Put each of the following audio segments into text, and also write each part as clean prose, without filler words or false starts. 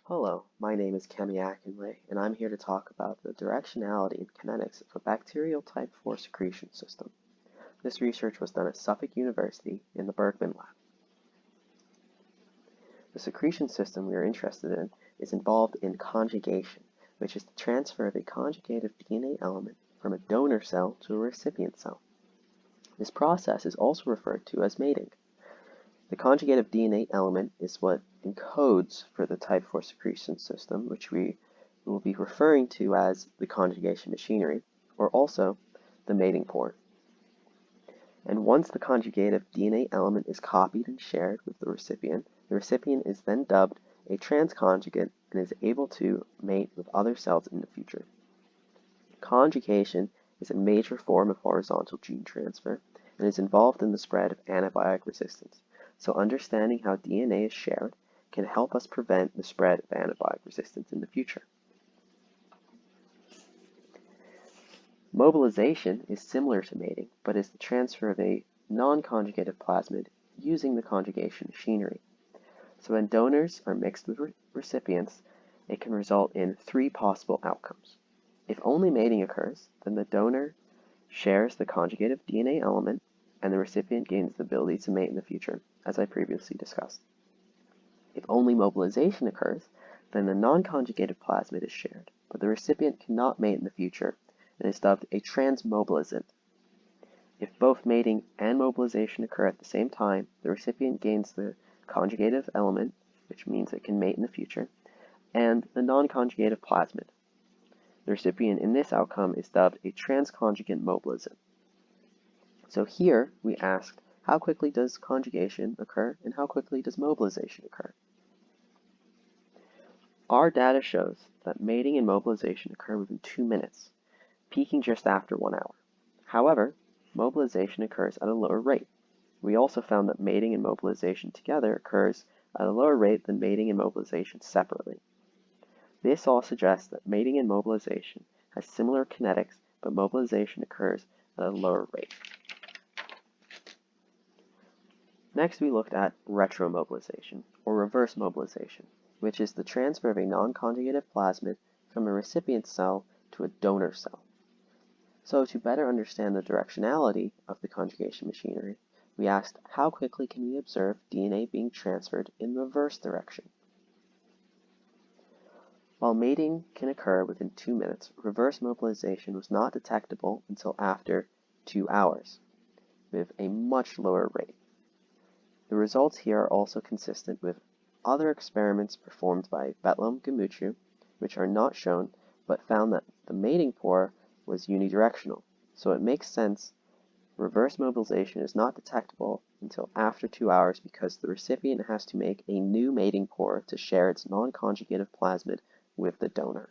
Hello, my name is Akinleye, and I'm here to talk about the directionality and kinetics of a bacterial type IV secretion system. This research was done at Suffolk University in the Bergman lab. The secretion system we are interested in is involved in conjugation, which is the transfer of a conjugative DNA element from a donor cell to a recipient cell. This process is also referred to as mating. The conjugative DNA element is what encodes for the type IV secretion system, which we will be referring to as the conjugation machinery, or also the mating pore. And once the conjugative DNA element is copied and shared with the recipient is then dubbed a transconjugate and is able to mate with other cells in the future. Conjugation is a major form of horizontal gene transfer and is involved in the spread of antibiotic resistance. So understanding how DNA is shared can help us prevent the spread of antibiotic resistance in the future. Mobilization is similar to mating, but is the transfer of a non-conjugative plasmid using the conjugation machinery. So when donors are mixed with recipients, it can result in three possible outcomes. If only mating occurs, then the donor shares the conjugative DNA element and the recipient gains the ability to mate in the future, as I previously discussed. If only mobilization occurs, then the non-conjugative plasmid is shared, but the recipient cannot mate in the future and is dubbed a transmobilizant. If both mating and mobilization occur at the same time, the recipient gains the conjugative element, which means it can mate in the future, and the non-conjugative plasmid. The recipient in this outcome is dubbed a transconjugate mobilizant. So here we asked, how quickly does conjugation occur and how quickly does mobilization occur? Our data shows that mating and mobilization occur within 2 minutes, peaking just after 1 hour. However, mobilization occurs at a lower rate. We also found that mating and mobilization together occurs at a lower rate than mating and mobilization separately. This all suggests that mating and mobilization has similar kinetics, but mobilization occurs at a lower rate. Next, we looked at retro-mobilization, or reverse mobilization, which is the transfer of a non-conjugative plasmid from a recipient cell to a donor cell. So to better understand the directionality of the conjugation machinery, we asked how quickly can we observe DNA being transferred in reverse direction? While mating can occur within 2 minutes, reverse mobilization was not detectable until after 2 hours, with a much lower rate. The results here are also consistent with other experiments performed by Gamuchu, which are not shown, but found that the mating pore was unidirectional, so it makes sense reverse mobilization is not detectable until after 2 hours because the recipient has to make a new mating pore to share its non-conjugative plasmid with the donor.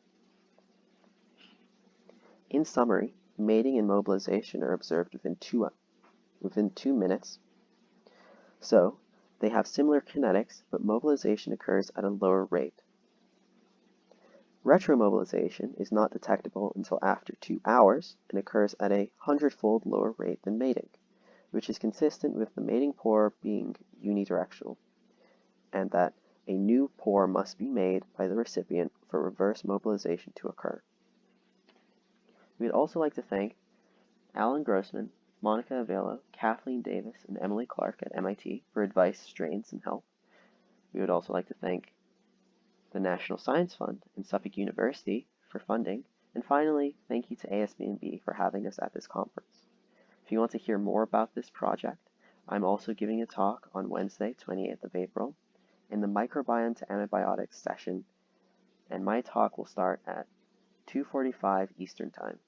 In summary, mating and mobilization are observed within 2 minutes, so they have similar kinetics, but mobilization occurs at a lower rate. Retromobilization is not detectable until after 2 hours and occurs at a 100-fold lower rate than mating, which is consistent with the mating pore being unidirectional, and that a new pore must be made by the recipient for reverse mobilization to occur. We'd also like to thank Alan Grossman, Monica Avelo, Kathleen Davis, and Emily Clark at MIT for advice, strains, and help. We would also like to thank the National Science Fund and Suffolk University for funding, and finally, thank you to ASB&B for having us at this conference. If you want to hear more about this project, I'm also giving a talk on Wednesday, 28th of April, in the Microbiome to Antibiotics session, and my talk will start at 2:45 Eastern Time.